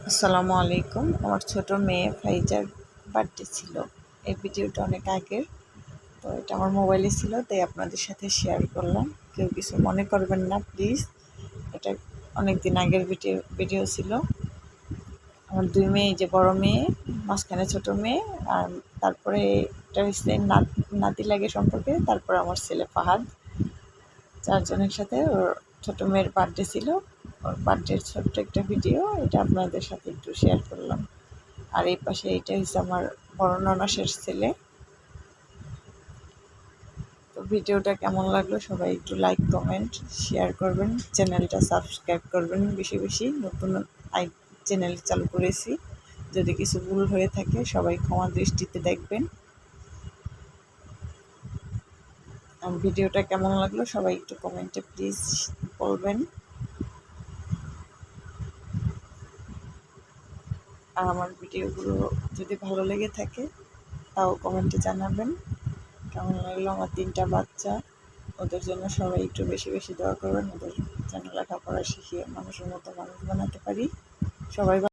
আসসালামু আলাইকুম। আমার ছোট মেয়ে ফাইজার বার্থডে ছিল। এই ভিডিওটা অনেক আগের, তো এটা আমার মোবাইলে ছিল, তাই আপনাদের সাথে শেয়ার করলাম। কেউ কিছু মনে করবেন না প্লিজ। এটা অনেক দিন আগের ভিডিও ছিল। আমার দুই মেয়ে, এই যে বড় মেয়ে, মাঝখানে ছোট মেয়ে, আর তারপরে এটা হচ্ছে নাতি লাগে সম্পর্কে, তারপরে আমার ছেলে ফাহাদ। চারজনের সাথে ওর ছোট মেয়ের বার্থডে ছিল। ওর বার্থডের ছোট্ট একটা ভিডিও, এটা আপনাদের সাথে একটু শেয়ার করলাম। আর এই পাশে এইটা হচ্ছে আমার বড় ননাসের ছেলে। তো ভিডিওটা কেমন লাগলো সবাই একটু লাইক, কমেন্ট, শেয়ার করবেন। চ্যানেলটা সাবস্ক্রাইব করবেন বেশি বেশি। নতুন চ্যানেল চালু করেছি, যদি কিছু ভুল হয়ে থাকে সবাই ক্ষমা দৃষ্টিতে দেখবেন। আর ভিডিওটা কেমন লাগলো সবাই একটু কমেন্টে প্লিজ বলবেন। আর আমার ভিডিওগুলো যদি ভালো লেগে থাকে তাও কমেন্টে জানাবেন কেমন লাগলো। আমার 3টা বাচ্চা, ওদের জন্য সবাই একটু বেশি বেশি দোয়া করবেন, ওদের যেন লেখাপড়া শিখিয়ে মানুষের মতো মানুষ বানাতে পারি। সবাই